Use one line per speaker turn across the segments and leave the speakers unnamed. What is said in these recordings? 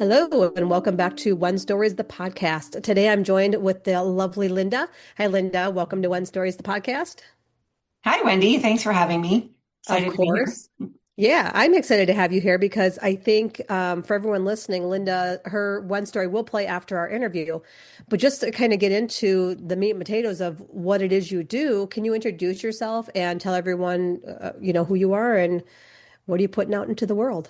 Hello, and welcome back to One Stories, the podcast. Today I'm joined with the lovely Linda. Hi, Linda. Welcome to One Stories, the podcast.
Hi, Wendy. Thanks for having me.
Of
Excited to be here.
course. Yeah, I'm excited to have you here because I think for everyone listening, Linda, her one story will play after our interview. But just to kind of get into the meat and potatoes of what it is you do, can you introduce yourself and tell everyone, who you are and what are you putting out into the world?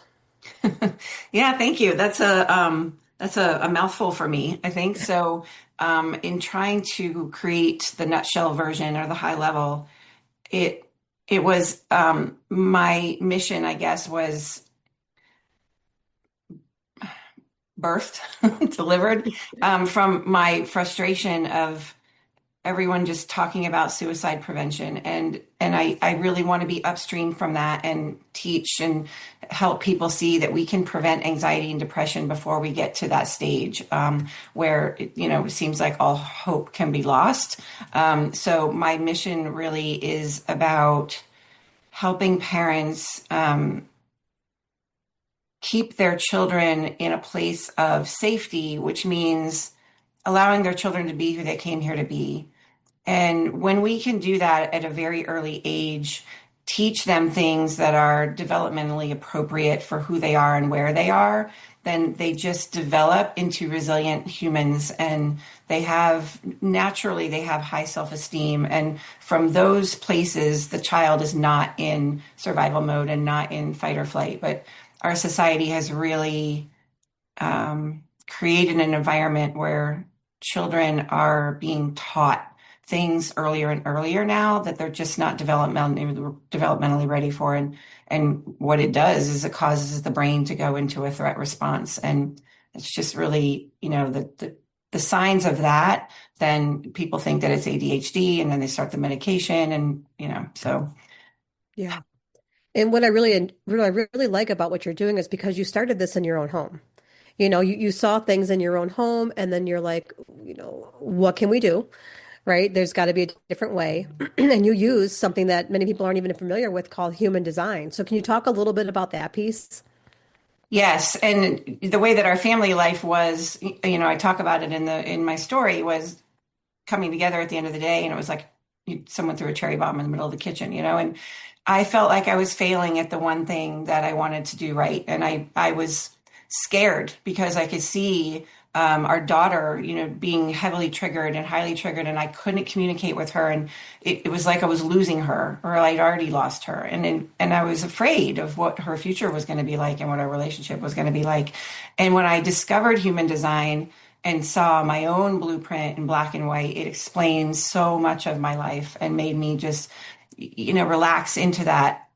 Yeah, thank you. That's a mouthful for me, I think. So, in trying to create the nutshell version or the high level, it it was my mission, I guess, was birthed, delivered from my frustration of everyone just talking about suicide prevention, and I really want to be upstream from that and teach and help people see that we can prevent anxiety and depression before we get to that stage where it seems like all hope can be lost. So my mission really is about helping parents keep their children in a place of safety, which means allowing their children to be who they came here to be. And when we can do that at a very early age, teach them things that are developmentally appropriate for who they are and where they are, then they just develop into resilient humans, and they have high self-esteem. And from those places, the child is not in survival mode and not in fight or flight. But our society has really created an environment where children are being taught things earlier and earlier now that they're just not developmentally ready for. And what it does is it causes the brain to go into a threat response. And it's just really, the signs of that, then people think that it's ADHD, and then they start the medication, and so
Yeah. And what I really like about what you're doing is because you started this in your own home. You saw things in your own home, and then you're like, what can we do? Right? There's got to be a different way. And you use something that many people aren't even familiar with called human design. So can you talk a little bit about that piece?
yes. And the way that our family life was, I talk about it in my story, was coming together at the end of the day, and it was like someone threw a cherry bomb in the middle of the kitchen, and I felt like I was failing at the one thing that I wanted to do right. And I was scared because I could see our daughter, being heavily triggered and highly triggered, and I couldn't communicate with her. And it was like I was losing her, or I'd already lost her. And I was afraid of what her future was going to be like and what our relationship was going to be like. And when I discovered human design and saw my own blueprint in black and white, it explained so much of my life and made me just relax into that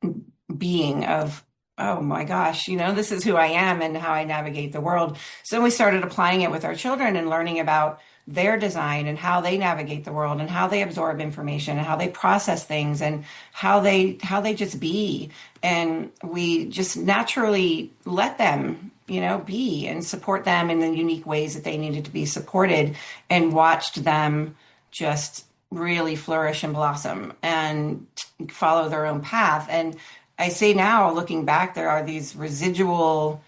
being of, oh my gosh, this is who I am and how I navigate the world. So we started applying it with our children and learning about their design and how they navigate the world and how they absorb information and how they process things and how they just be. And we just naturally let them, be, and support them in the unique ways that they needed to be supported, and watched them just really flourish and blossom and follow their own path. And I say now, looking back, there are these residual,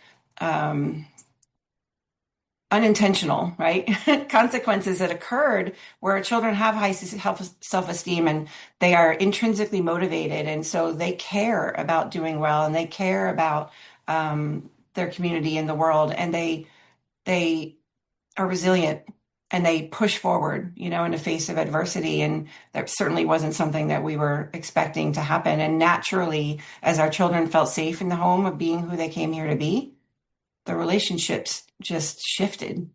unintentional, right, consequences that occurred where children have high self-esteem, and they are intrinsically motivated. And so they care about doing well, and they care about their community and the world. And they are resilient, and they push forward, in the face of adversity. And that certainly wasn't something that we were expecting to happen. And naturally, as our children felt safe in the home of being who they came here to be, the relationships just shifted.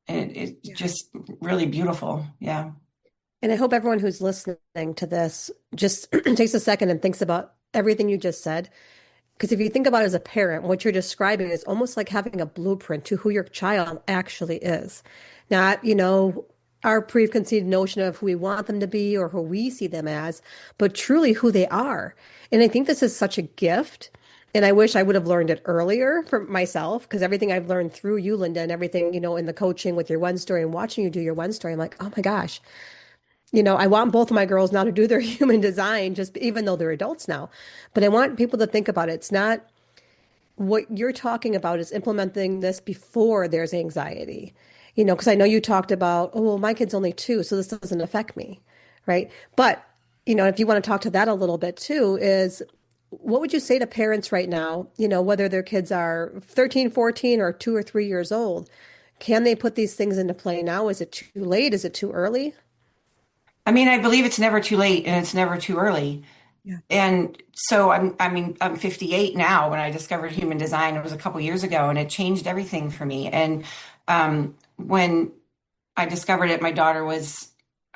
And it's
Yeah.
just really beautiful. Yeah.
And I hope everyone who's listening to this just takes a second and thinks about everything you just said. Because if you think about it as a parent, what you're describing is almost like having a blueprint to who your child actually is. Not, our preconceived notion of who we want them to be or who we see them as, but truly who they are. And I think this is such a gift. And I wish I would have learned it earlier for myself, because everything I've learned through you, Linda, and everything, in the coaching with your one story and watching you do your one story, I'm like, oh my gosh, I want both of my girls now to do their human design, just even though they're adults now. But I want people to think about it. It's not what you're talking about is implementing this before there's anxiety. You know, because I know you talked about, oh, well, my kid's only 2, so this doesn't affect me, right? But, you know, if you want to talk to that a little bit too, is what would you say to parents right now, you know, whether their kids are 13, 14, or 2 or 3 years old? Can they put these things into play now? Is it too late? Is it too early?
I mean, I believe it's never too late and it's never too early.
Yeah.
And so I'm 58 now. When I discovered human design, it was a couple years ago, and it changed everything for me. And when I discovered it, my daughter was,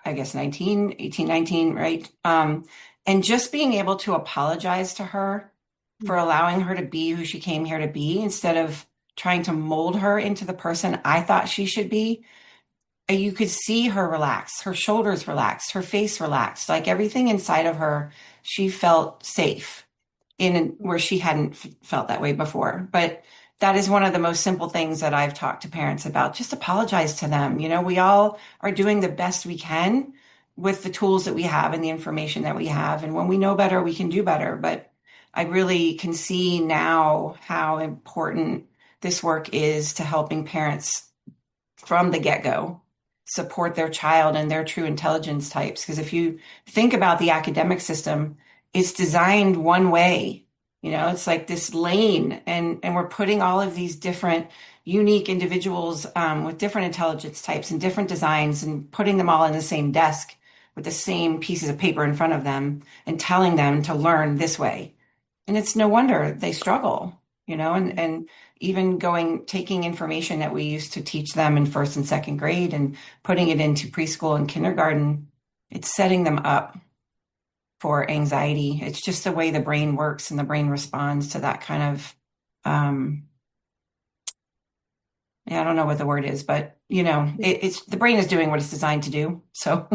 I guess, 19, 18, 19, right? And just being able to apologize to her for allowing her to be who she came here to be instead of trying to mold her into the person I thought she should be. And you could see her relax, her shoulders relaxed, her face relaxed, like everything inside of her, she felt safe in where she hadn't felt that way before. But that is one of the most simple things that I've talked to parents about. Just apologize to them. You know, we all are doing the best we can with the tools that we have and the information that we have. And when we know better, we can do better. But I really can see now how important this work is to helping parents from the get-go support their child and their true intelligence types. Because if you think about the academic system, it's designed one way. You know, it's like this lane, and we're putting all of these different unique individuals with different intelligence types and different designs and putting them all in the same desk with the same pieces of paper in front of them and telling them to learn this way. And it's no wonder they struggle, you know, and even taking information that we used to teach them in first and second grade and putting it into preschool and kindergarten, it's setting them up for anxiety. It's just the way the brain works and the brain responds to that kind of, yeah, I don't know what the word is, but you know, it's the brain is doing what it's designed to do. So,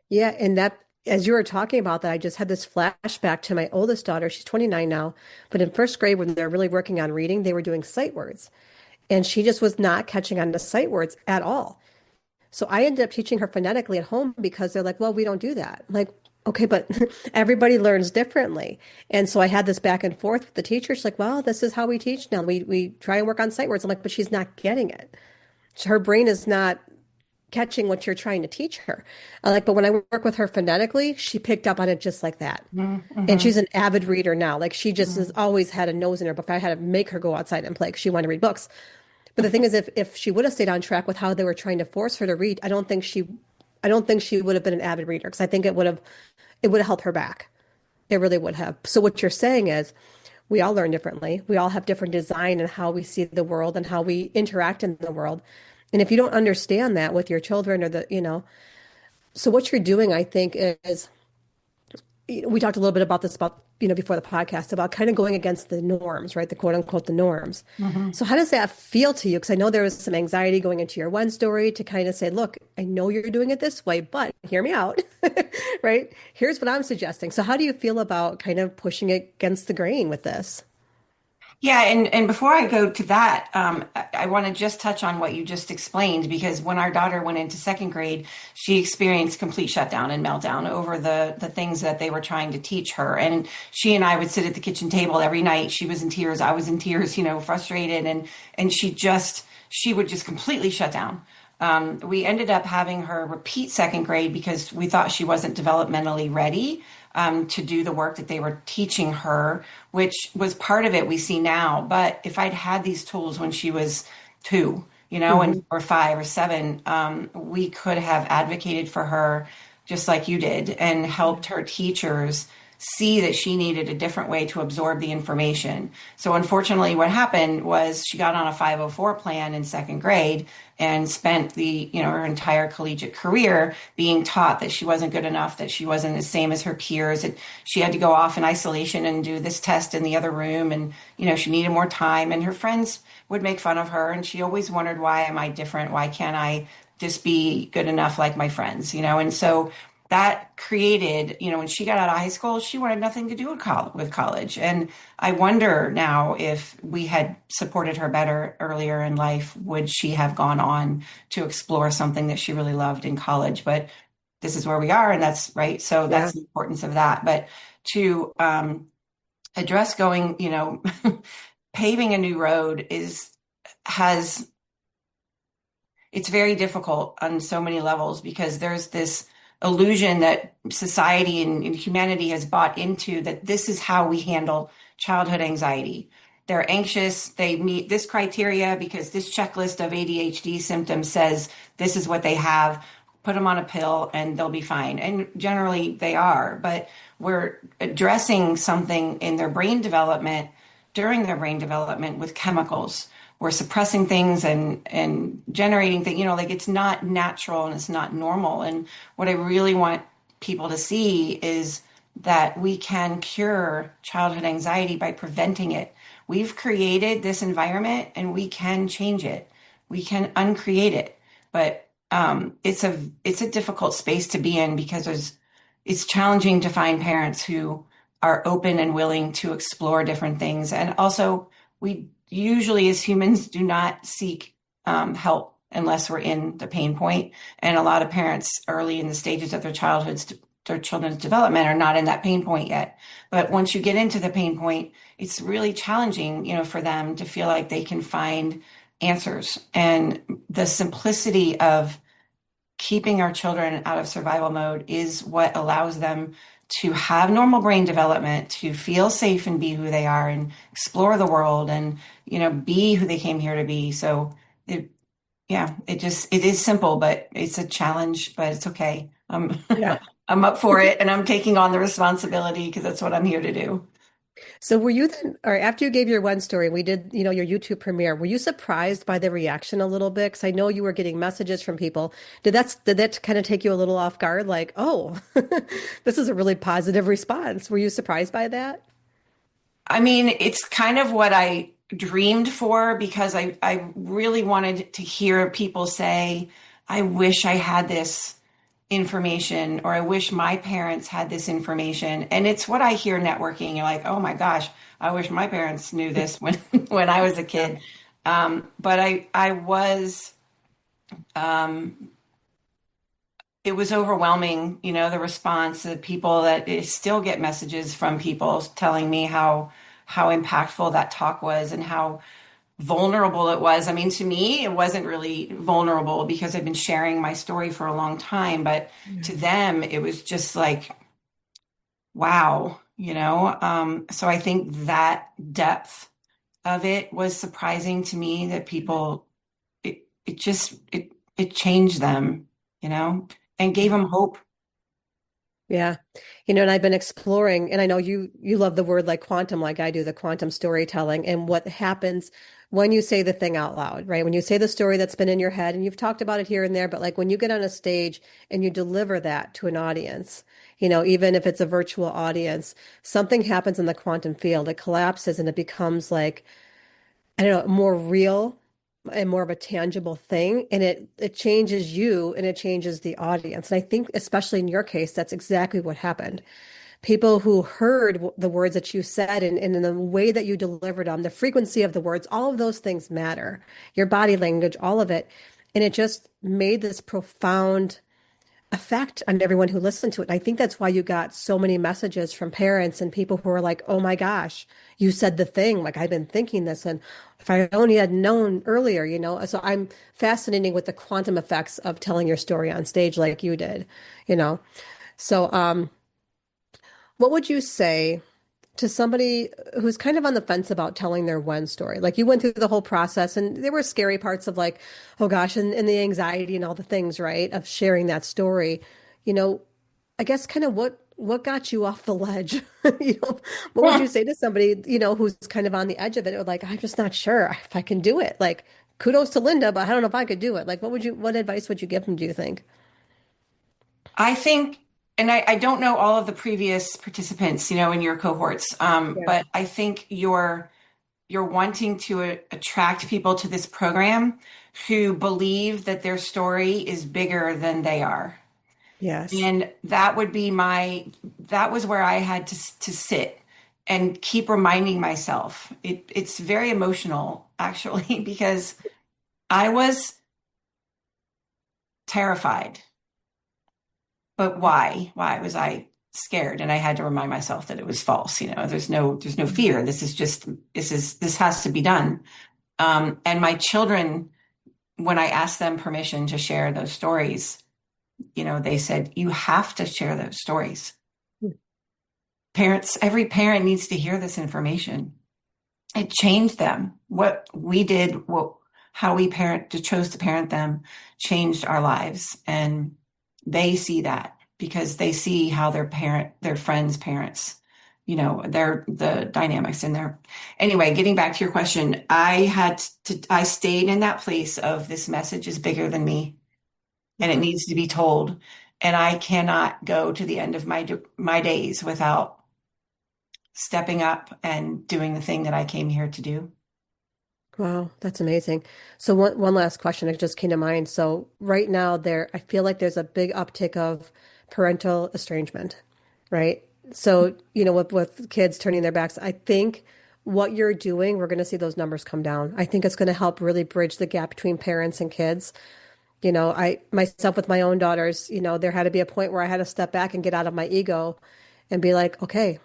Yeah, and that as you were talking about that, I just had this flashback to my oldest daughter. She's 29 now, but in first grade when they're really working on reading, they were doing sight words, and she just was not catching on to sight words at all. So I ended up teaching her phonetically at home because they're like, "Well, we don't do that." I'm like, okay, but everybody learns differently. And so I had this back and forth with the teacher. She's like, "Well, this is how we teach now. We try and work on sight words." I'm like, "But she's not getting it. Her brain is not catching what you're trying to teach her." Like, but when I work with her phonetically, she picked up on it just like that. And she's
mhm,
an avid reader now. Like she just has
mhm,
always had a nose in her book. I had to make her go outside and play because she wanted to read books. But the thing is, if she would have stayed on track with how they were trying to force her to read, I don't think she would have been an avid reader because I think it would have held her back. It really would have. So what you're saying is, we all learn differently. We all have different design and how we see the world and how we interact in the world. And if you don't understand that with your children or you know, so what you're doing, I think, is we talked a little bit about this about, you know, before the podcast about kind of going against the norms, right? The quote unquote the norms.
mhm.
So how does that feel to you? Because I know there was some anxiety going into your one story to kind of say, look, I know you're doing it this way, but hear me out, right? Here's what I'm suggesting. So how do you feel about kind of pushing it against the grain with this?
Yeah, and before I go to that, I want to just touch on what you just explained because when our daughter went into second grade, she experienced complete shutdown and meltdown over the things that they were trying to teach her. And she and I would sit at the kitchen table every night. She was in tears, I was in tears, you know, frustrated, and she would just completely shut down. We ended up having her repeat second grade because we thought she wasn't developmentally ready to do the work that they were teaching her, which was part of it we see now. But if I'd had these tools when she was 2, you know, and
Hmm.
or 5 or 7, we could have advocated for her just like you did and
Yeah.
helped her teachers see that she needed a different way to absorb the information. So unfortunately, what happened was she got on a 504 plan in second grade and spent her entire collegiate career being taught that she wasn't good enough, that she wasn't the same as her peers, that she had to go off in isolation and do this test in the other room. And, you know, she needed more time and her friends would make fun of her. And she always wondered, why am I different? Why can't I just be good enough like my friends, you know? And so that created, you know, when she got out of high school, she wanted nothing to do with college. And I wonder now if we had supported her better earlier in life, would she have gone on to explore something that she really loved in college? But this is where we are, and that's right. So
Yeah.
that's the importance of that. But to address going, you know, paving a new road is has it's very difficult on so many levels because there's this illusion that society and humanity has bought into that this is how we handle childhood anxiety. They're anxious, they meet this criteria because this checklist of ADHD symptoms says this is what they have. Put them on a pill and they'll be fine. And generally they are, but we're addressing something in their brain development during their brain development with chemicals. We're suppressing things and generating things, like it's not natural and it's not normal. And what I really want people to see is that we can cure childhood anxiety by preventing it. We've created this environment and we can change it. We can uncreate it. But it's a difficult space to be in because it's challenging to find parents who are open and willing to explore different things. And also, we usually, as humans, do not seek help unless we're in the pain point. And a lot of parents early in the stages of their children's development are not in that pain point yet. But once you get into the pain point, it's really challenging, for them to feel like they can find answers. And the simplicity of keeping our children out of survival mode is what allows them to have normal brain development, to feel safe and be who they are and explore the world and, be who they came here to be. So yeah, it is simple, but it's a challenge, but it's okay.
Yeah.
I'm up for it and I'm taking on the responsibility because that's what I'm here to do.
So were you then, or after you gave your one story, we did, your YouTube premiere, were you surprised by the reaction a little bit? Because I know you were getting messages from people. Did that kind of take you a little off guard? Like, oh, this is a really positive response. Were you surprised by that?
I mean, it's kind of what I dreamed for because I really wanted to hear people say, I wish I had this information, or I wish my parents had this information. And it's what I hear networking. You're like, oh my gosh, I wish my parents knew this when when I was a
Yeah.
kid. But I was um, it was overwhelming, the response of people that I still get messages from people telling me how impactful that talk was and how vulnerable it was. I mean, to me, it wasn't really vulnerable because I've been sharing my story for a long time, but
Yeah.
to them, it was just like, wow, So I think that depth of it was surprising to me that people, it changed them, and gave
Yeah.
them hope.
Yeah. And I've been exploring, and I know you love the word like quantum, like I do, the quantum storytelling, and what happens when you say the thing out loud, right? When you say the story that's been in your head, and you've talked about it here and there, but like when you get on a stage and you deliver that to an audience, even if it's a virtual audience, something happens in the quantum field. It collapses and it becomes like, I don't know, more real and more of a tangible thing. And it changes you and it changes the audience. And I think, especially in your case, that's exactly what happened. People who heard the words that you said and in the way that you delivered them, the frequency of the words, all of those things matter. Your body language, all of it. And it just made this profound effect on everyone who listened to it. And I think that's why you got so many messages from parents and people who are like, oh my gosh, you said the thing. Like, I've been thinking this. And if I only had known earlier, So I'm fascinating with the quantum effects of telling your story on stage like you did, you know? So, what would you say to somebody who's kind of on the fence about telling their one story? Like you went through the whole process and there were scary parts of like, oh gosh, and the anxiety and all the things, right? Of sharing that story. You know, I guess kind of what got you off the ledge? What would you say to somebody, who's kind of on the edge of it or like, I'm just not sure if I can do it. Like, kudos to Linda, but I don't know if I could do it. Like, what advice would you give them, do you think?
I think, and I don't know all of the previous participants, in your cohorts,
Yeah.
but I think you're wanting to attract people to this program who believe that their story is bigger than they are.
Yes.
And that was where I had to sit and keep reminding myself. It's very emotional, actually, because I was terrified. But why? Why was I? scared, and I had to remind myself that it was false. There's no fear. This has to be done. And my children, when I asked them permission to share those stories, they said, you have to share those stories. Parents, every parent needs to hear this information. It changed them. What we did, how we chose to parent them changed our lives. And they see that because they see how their friends' parents, the dynamics in there. Anyway, getting back to your question, I stayed in that place of this message is bigger than me and it needs to be told. And I cannot go to the end of my days without stepping up and doing the thing that I came here to do.
Wow, that's amazing. So one last question that just came to mind. So right now I feel like there's a big uptick of parental estrangement, right? So, with kids turning their backs, I think what you're doing, we're going to see those numbers come down. I think it's going to help really bridge the gap between parents and kids. I myself with my own daughters, there had to be a point where I had to step back and get out of my ego and be like, okay,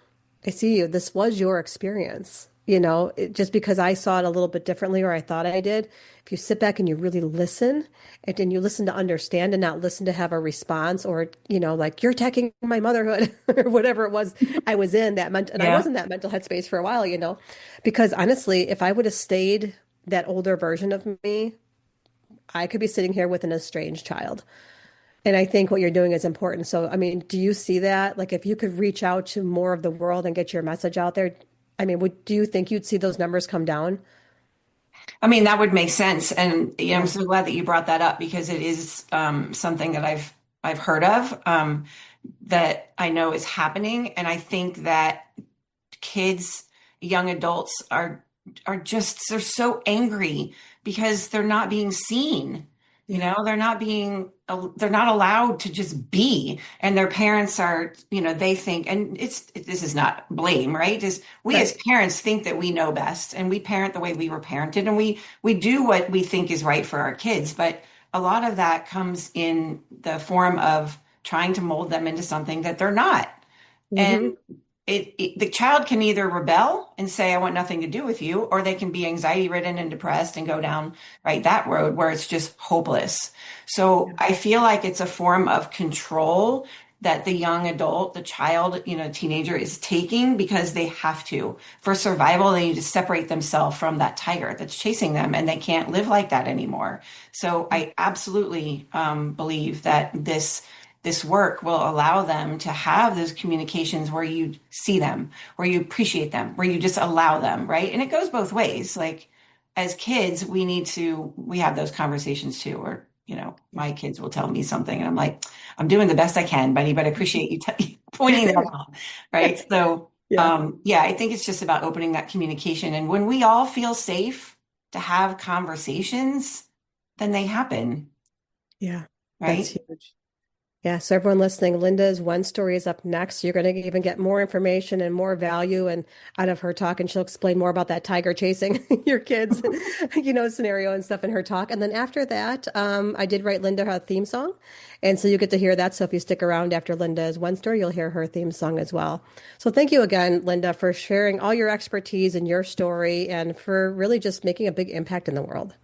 I see you. This was your experience. Just because I saw it a little bit differently or I thought I did. If you sit back and you really listen and then you listen to understand and not listen to have a response or, like you're attacking my motherhood or whatever it was I was in and I was
Yeah.
in that mental headspace for a while, because honestly, if I would have stayed that older version of me, I could be sitting here with an estranged child. And I think what you're doing is important. So, I mean, do you see that? Like, if you could reach out to more of the world and get your message out there, I mean, do you think you'd see those numbers come down?
I mean, that would make sense. And I'm
Yeah.
so glad that you brought that up because it is something that I've heard of that I know is happening. And I think that kids, young adults they're so angry because they're not being seen.
Yeah.
They're not allowed to just be. And their parents are, they think, and this is not blame, right? Is we as
Right.
parents think that we know best and we parent the way we were parented and we do what we think is right for our kids. But a lot of that comes in the form of trying to mold them into something that they're not. And
Hmm.
the child can either rebel and say, I want nothing to do with you, or they can be anxiety ridden and depressed and go down right that road where it's just hopeless. So I feel like it's a form of control that the young adult, the child, teenager is taking because they have to. For survival, they need to separate themselves from that tiger that's chasing them and they can't live like that anymore. So I absolutely believe that this work will allow them to have those communications where you see them, where you appreciate them, where you just allow them, right? And it goes both ways. Like as kids, we have those conversations too, where, my kids will tell me something and I'm like, I'm doing the best I can, buddy, but I appreciate you pointing that out, right? So,
Yeah.
yeah, I think it's just about opening that communication. And when we all feel safe to have conversations, then they happen,
Yeah. That's
right?
huge. Yeah, so everyone listening, Linda's one story is up next. You're going to even get more information and more value and out of her talk, and she'll explain more about that tiger chasing your kids, scenario and stuff in her talk. And then after that, I did write Linda her theme song, and so you get to hear that. So if you stick around after Linda's one story, you'll hear her theme song as well. So thank you again, Linda, for sharing all your expertise and your story, and for really just making a big impact in the world.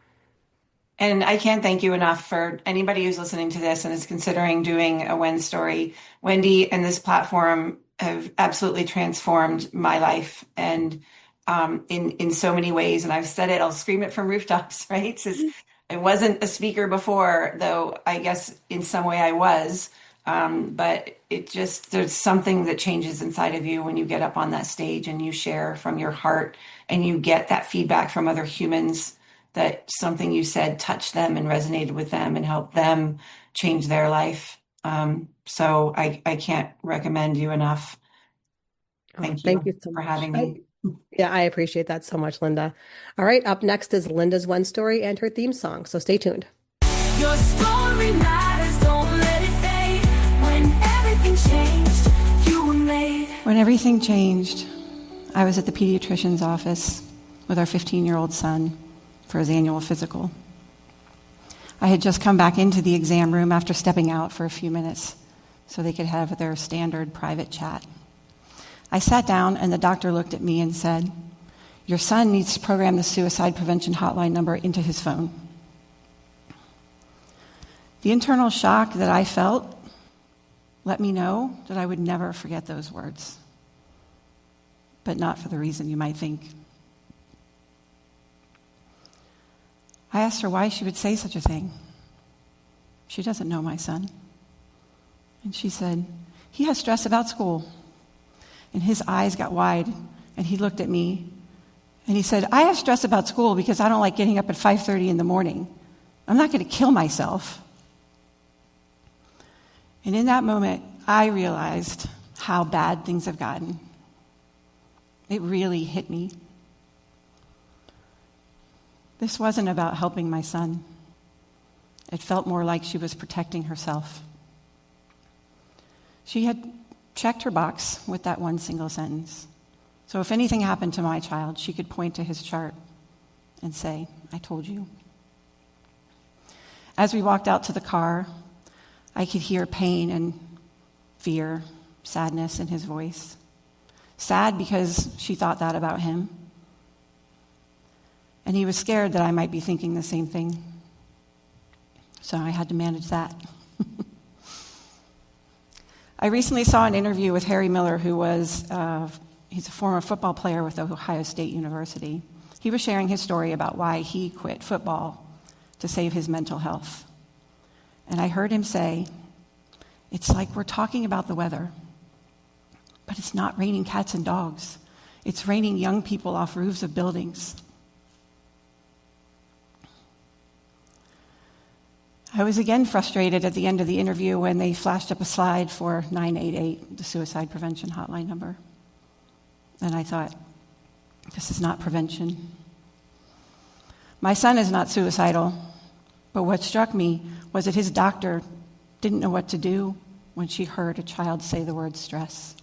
And I can't thank you enough for anybody who's listening to this and is considering doing a Wen story. Wendy and this platform have absolutely transformed my life and in so many ways. And I've said it, I'll scream it from rooftops, right? I wasn't a speaker before, though I guess in some way I was. But there's something that changes inside of you when you get up on that stage and you share from your heart and you get that feedback from other humans that something you said touched them and resonated with them and helped them change their life. So I can't recommend you enough.
Oh,
Thank
thank
you
you so
for
much.
having me.
Yeah, I appreciate that so much, Linda. All right, up next is Linda's one story and her theme song. So stay tuned.
Your story matters, don't let it fade. When everything changed, you were made.
When everything changed, I was at the pediatrician's office with our 15-year-old son for his annual physical. I had just come back into the exam room after stepping out for a few minutes so they could have their standard private chat. I sat down, and the doctor looked at me and said, "Your son needs to program the suicide prevention hotline number into his phone." The internal shock that I felt let me know that I would never forget those words, but not for the reason you might think. I asked her why she would say such a thing. She doesn't know my son. And she said, "He has stress about school." And his eyes got wide, and he looked at me, and he said, "I have stress about school because I don't like getting up at 5:30 in the morning. I'm not going to kill myself." And in that moment, I realized how bad things have gotten. It really hit me. This wasn't about helping my son. It felt more like she was protecting herself. She had checked her box with that one single sentence. So if anything happened to my child, she could point to his chart and say, "I told you." As we walked out to the car, I could hear pain and fear, sadness in his voice. Sad because she thought that about him. And he was scared that I might be thinking the same thing. So I had to manage that. I recently saw an interview with Harry Miller, who was, he's a former football player with Ohio State University. He was sharing his story about why he quit football to save his mental health. And I heard him say, "It's like we're talking about the weather, but it's not raining cats and dogs. It's raining young people off roofs of buildings." I was again frustrated at the end of the interview when they flashed up a slide for 988, the suicide prevention hotline number. And I thought, this is not prevention. My son is not suicidal, but what struck me was that his doctor didn't know what to do when she heard a child say the word stress.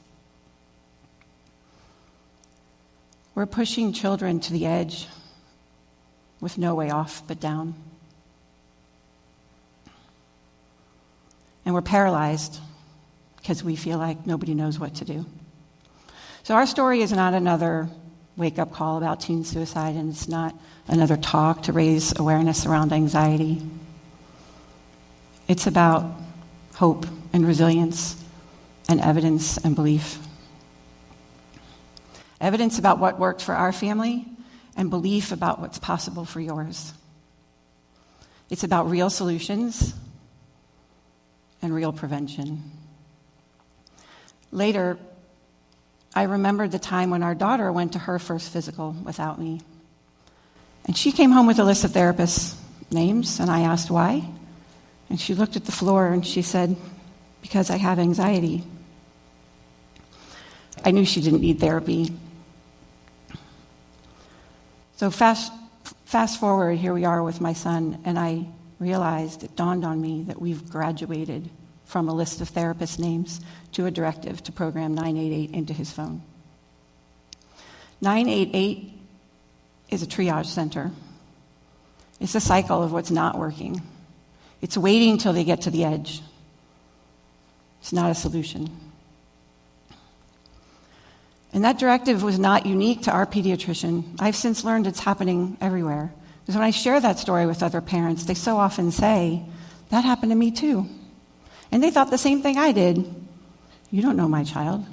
We're pushing children to the edge with no way off but down. And we're paralyzed because we feel like nobody knows what to do. So our story is not another wake-up call about teen suicide, and it's not another talk to raise awareness around anxiety. It's about hope and resilience and evidence and belief. Evidence about what worked for our family and belief about what's possible for yours. It's about real solutions and real prevention. Later, I remembered the time when our daughter went to her first physical without me. And she came home with a list of therapists' names, and I asked why. And she looked at the floor and she said, "Because I have anxiety." I knew she didn't need therapy. So fast forward, here we are with my son, and I realized, it dawned on me that we've graduated from a list of therapist names to a directive to program 988 into his phone. 988 is a triage center. It's a cycle of what's not working. It's waiting till they get to the edge. It's not a solution. And that directive was not unique to our pediatrician. I've since learned it's happening everywhere. Because when I share that story with other parents, they so often say, "That happened to me too." And they thought the same thing I did. "You don't know my child."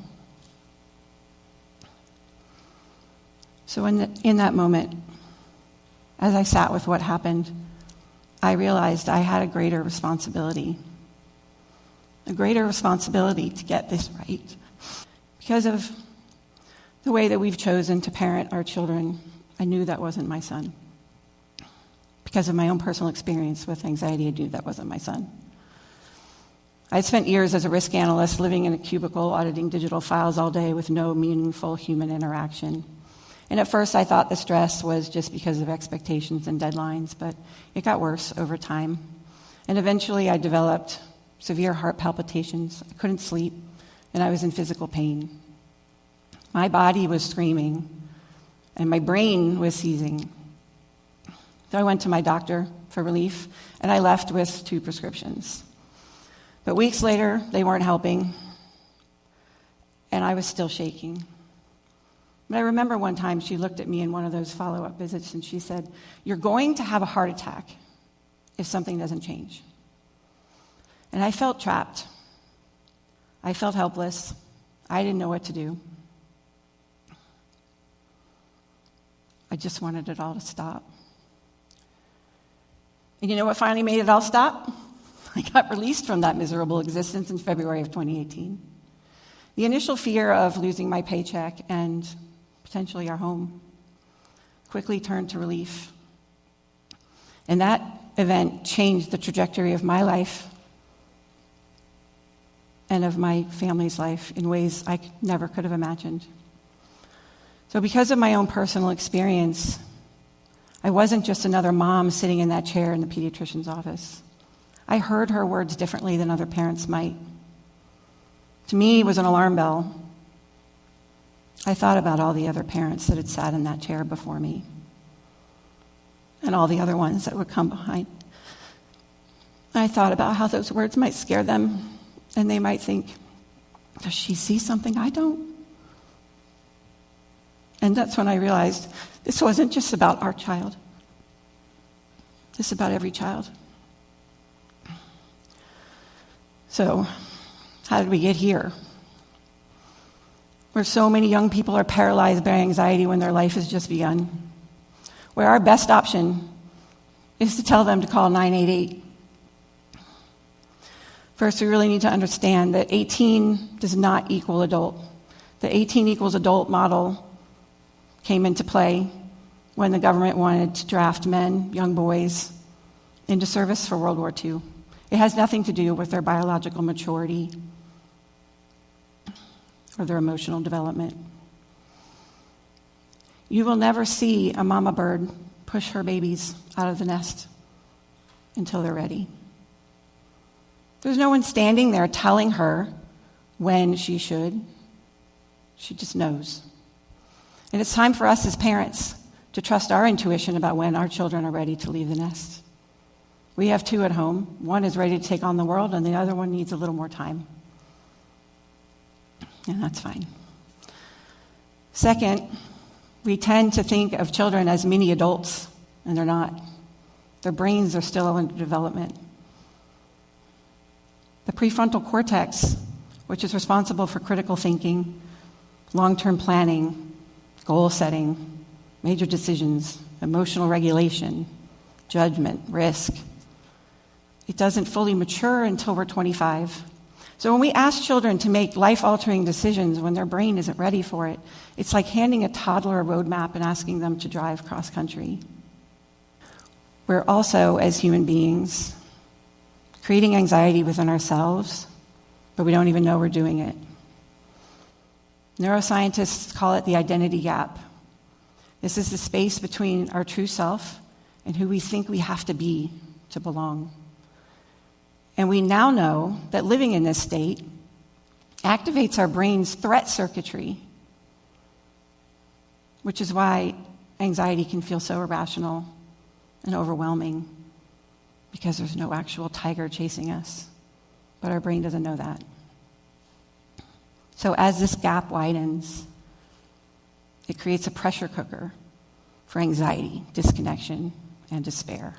So in that moment, as I sat with what happened, I realized I had a greater responsibility to get this right. Because of the way that we've chosen to parent our children, I knew that wasn't my son. Because of my own personal experience with anxiety, I knew that wasn't my son. I'd spent years as a risk analyst living in a cubicle, auditing digital files all day with no meaningful human interaction. And at first I thought the stress was just because of expectations and deadlines, but it got worse over time. And eventually I developed severe heart palpitations. I couldn't sleep, and I was in physical pain. My body was screaming, and my brain was seizing. So I went to my doctor for relief, and I left with 2 prescriptions. But weeks later, they weren't helping, and I was still shaking. But I remember one time she looked at me in one of those follow-up visits, and she said, "You're going to have a heart attack if something doesn't change." And I felt trapped. I felt helpless. I didn't know what to do. I just wanted it all to stop. And you know what finally made it all stop? I got released from that miserable existence in February of 2018. The initial fear of losing my paycheck and potentially our home quickly turned to relief. And that event changed the trajectory of my life and of my family's life in ways I never could have imagined. So because of my own personal experience, I wasn't just another mom sitting in that chair in the pediatrician's office. I heard her words differently than other parents might. To me, it was an alarm bell. I thought about all the other parents that had sat in that chair before me and all the other ones that would come behind. I thought about how those words might scare them, and they might think, "Does she see something I don't?" And that's when I realized this wasn't just about our child. This is about every child. So, how did we get here? Where so many young people are paralyzed by anxiety when their life has just begun. Where our best option is to tell them to call 988. First, we really need to understand that 18 does not equal adult. The 18 equals adult model came into play when the government wanted to draft men, young boys, into service for World War II. It has nothing to do with their biological maturity or their emotional development. You will never see a mama bird push her babies out of the nest until they're ready. There's no one standing there telling her when she should. She just knows. And it's time for us as parents to trust our intuition about when our children are ready to leave the nest. We have two at home. One is ready to take on the world, and the other one needs a little more time. And that's fine. Second, we tend to think of children as mini adults, and they're not. Their brains are still under development. The prefrontal cortex, which is responsible for critical thinking, long-term planning, goal setting, major decisions, emotional regulation, judgment, risk, it doesn't fully mature until we're 25. So when we ask children to make life-altering decisions when their brain isn't ready for it, it's like handing a toddler a roadmap and asking them to drive cross-country. We're also, as human beings, creating anxiety within ourselves, but we don't even know we're doing it. Neuroscientists call it the identity gap. This is the space between our true self and who we think we have to be to belong. And we now know that living in this state activates our brain's threat circuitry, which is why anxiety can feel so irrational and overwhelming, because there's no actual tiger chasing us. But our brain doesn't know that. So as this gap widens, it creates a pressure cooker for anxiety, disconnection, and despair.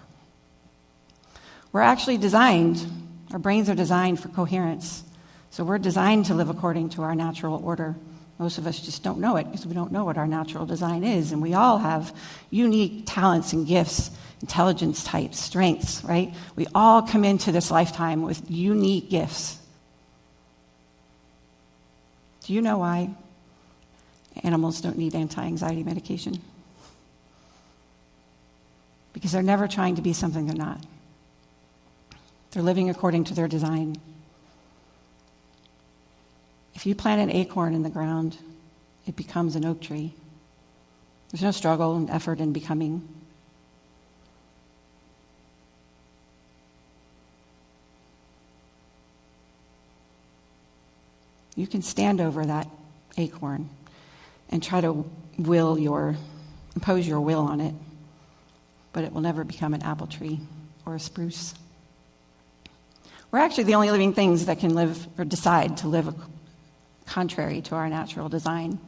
We're actually designed, our brains are designed for coherence. So we're designed to live according to our natural order. Most of us just don't know it because we don't know what our natural design is. And we all have unique talents and gifts, intelligence types, strengths, right? We all come into this lifetime with unique gifts. Do you know why animals don't need anti-anxiety medication? Because they're never trying to be something they're not. They're living according to their design. If you plant an acorn in the ground, it becomes an oak tree. There's no struggle and effort in becoming. You can stand over that acorn and try to impose your will on it, but it will never become an apple tree or a spruce. We're actually the only living things that can live or decide to live contrary to our natural design,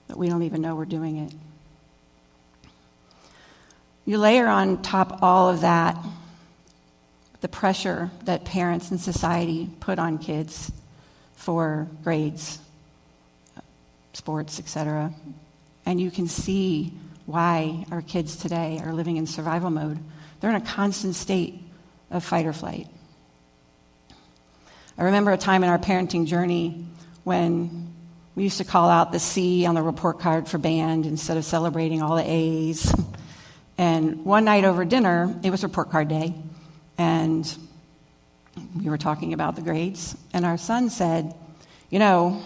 but we don't even know we're doing it. You layer on top all of that the pressure that parents and society put on kids for grades, sports, etc. And you can see why our kids today are living in survival mode. They're in a constant state of fight or flight. I remember a time in our parenting journey when we used to call out the C on the report card for band instead of celebrating all the A's. And one night over dinner, it was report card day, and we were talking about the grades, and our son said, you know,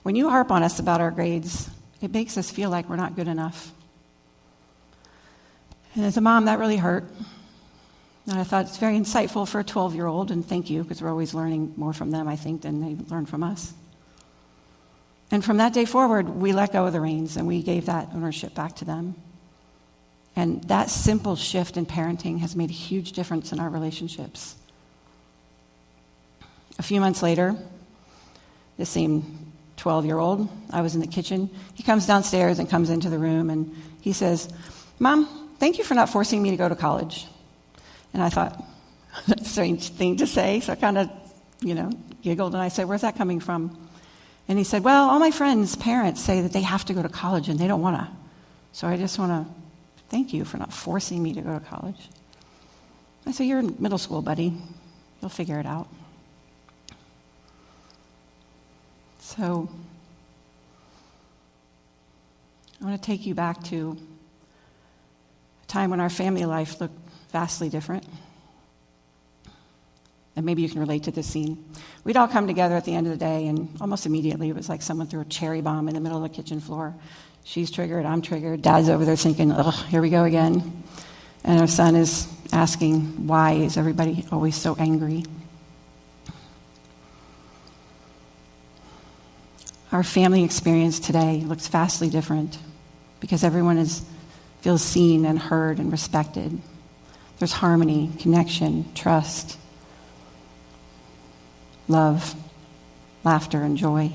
when you harp on us about our grades, it makes us feel like we're not good enough. And as a mom, that really hurt. And I thought it's very insightful for a 12-year-old, and thank you, because we're always learning more from them, I think, than they learn from us. And from that day forward, we let go of the reins, and we gave that ownership back to them. And that simple shift in parenting has made a huge difference in our relationships. A few months later, the same 12-year-old, I was in the kitchen. He comes downstairs and comes into the room, and he says, Mom, thank you for not forcing me to go to college. And I thought, that's a strange thing to say, so I kind of, giggled, and I said, where's that coming from? And he said, well, all my friends' parents say that they have to go to college, and they don't want to. So I just want to thank you for not forcing me to go to college. I said, you're in middle school, buddy. You'll figure it out. So I want to take you back to a time when our family life looked vastly different. And maybe you can relate to this scene. We'd all come together at the end of the day, and almost immediately it was like someone threw a cherry bomb in the middle of the kitchen floor. She's triggered, I'm triggered, Dad's over there thinking, ugh, here we go again. And our son is asking, why is everybody always so angry? Our family experience today looks vastly different because everyone feels seen and heard and respected. There's harmony, connection, trust, love, laughter, and joy.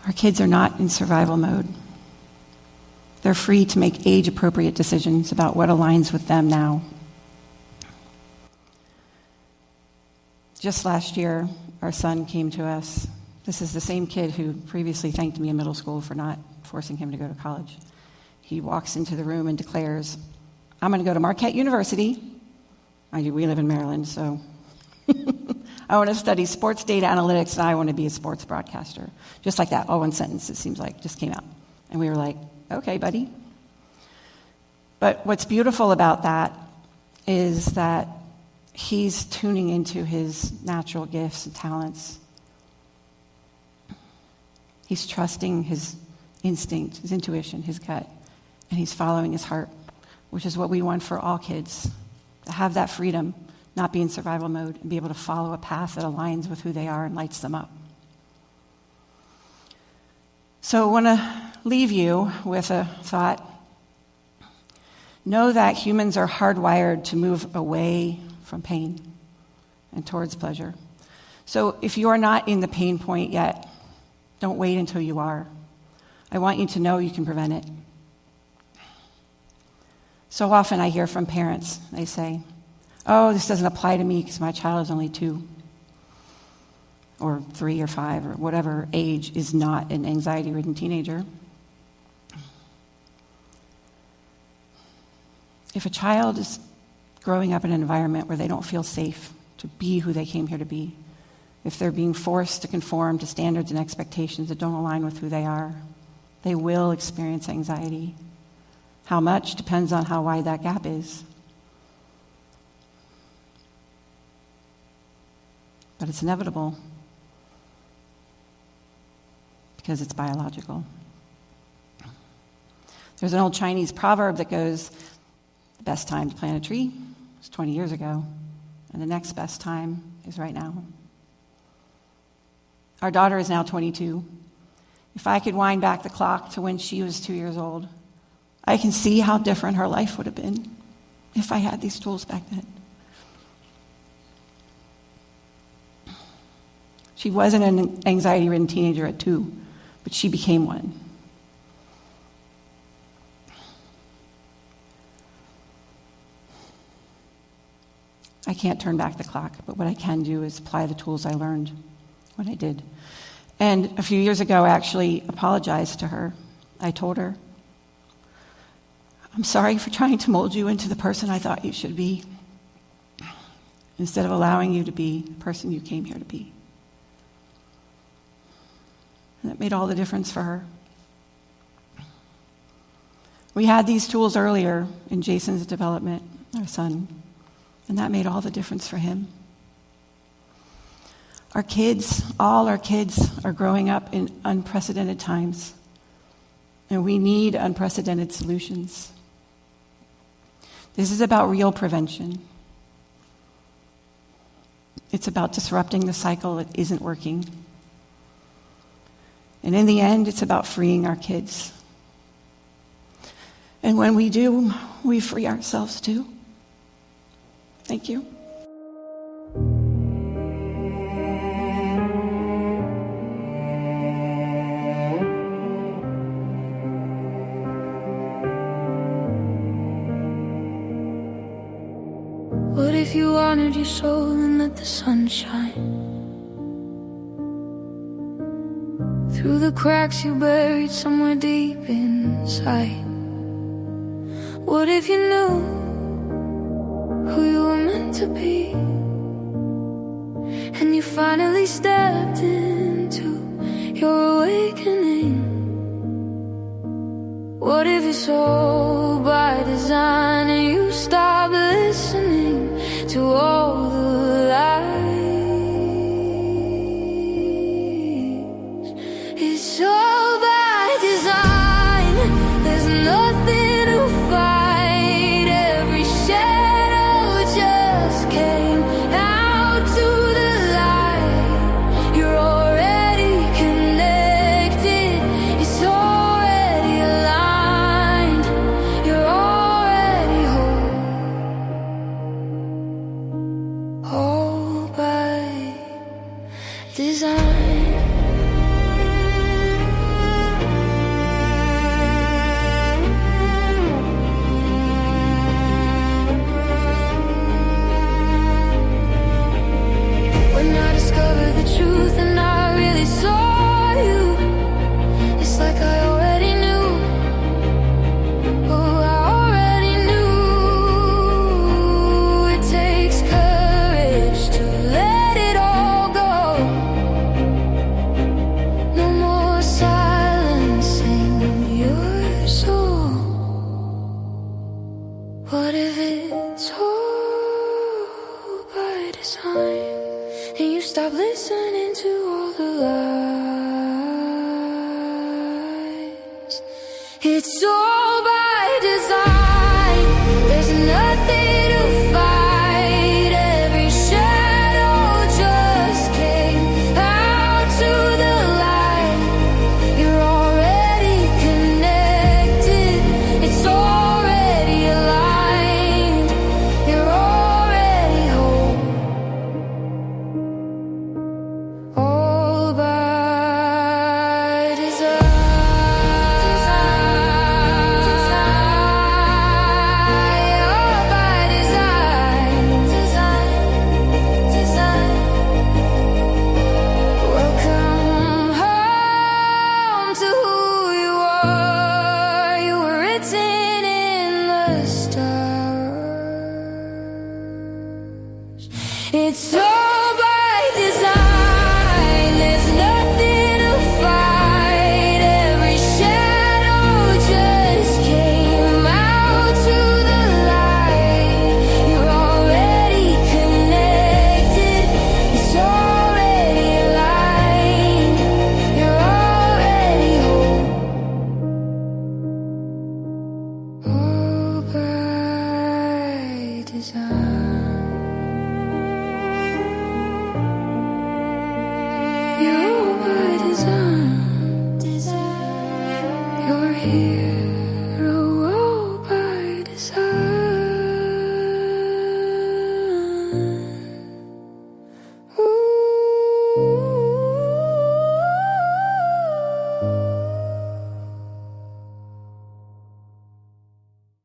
Our kids are not in survival mode. They're free to make age-appropriate decisions about what aligns with them now. Just last year, our son came to us. This is the same kid who previously thanked me in middle school for not forcing him to go to college. He walks into the room and declares, I'm going to go to Marquette University. We live in Maryland, so I want to study sports data analytics, and I want to be a sports broadcaster. Just like that, all one sentence, it seems like, just came out. And we were like, okay, buddy. But what's beautiful about that is that he's tuning into his natural gifts and talents. He's trusting his instinct, his intuition, his gut, and he's following his heart, which is what we want for all kids, to have that freedom, not be in survival mode, and be able to follow a path that aligns with who they are and lights them up. So I want to leave you with a thought. Know that humans are hardwired to move away from pain and towards pleasure. So if you are not in the pain point yet, don't wait until you are. I want you to know you can prevent it. So often I hear from parents, they say, oh, this doesn't apply to me because my child is only 2 or 3 or 5 or whatever age is not an anxiety-ridden teenager. If a child is growing up in an environment where they don't feel safe to be who they came here to be, if they're being forced to conform to standards and expectations that don't align with who they are, they will experience anxiety. How much depends on how wide that gap is. But it's inevitable because it's biological. There's an old Chinese proverb that goes, the best time to plant a tree was 20 years ago, and the next best time is right now. Our daughter is now 22, If I could wind back the clock to when she was 2 years old, I can see how different her life would have been if I had these tools back then. She wasn't an anxiety-ridden teenager at 2, but she became one. I can't turn back the clock, but what I can do is apply the tools I learned when I did. And a few years ago, I actually apologized to her. I told her, I'm sorry for trying to mold you into the person I thought you should be, instead of allowing you to be the person you came here to be. And that made all the difference for her. We had these tools earlier in Jason's development, our son, and that made all the difference for him. Our kids, all our kids, are growing up in unprecedented times, and we need unprecedented solutions. This is about real prevention. It's about disrupting the cycle that isn't working. And in the end, it's about freeing our kids. And when we do, we free ourselves too. Thank you.
What if you honored your soul and let the sun shine? Through the cracks you buried somewhere deep inside. What if you knew who you were meant to be, and you finally stepped into your awakening? What if it's all by design and you stop listening to all the lies? It's all by design. There's nothing to fight. Every shadow just came out to the light. You're already connected. It's already aligned. You're already whole. All by design. When I discovered the truth and I really saw you, it's like I already knew. Oh, I already knew. It takes courage to let it all go. No more silencing your soul. What if it's all by design? And you stop listening to all the lies. It's all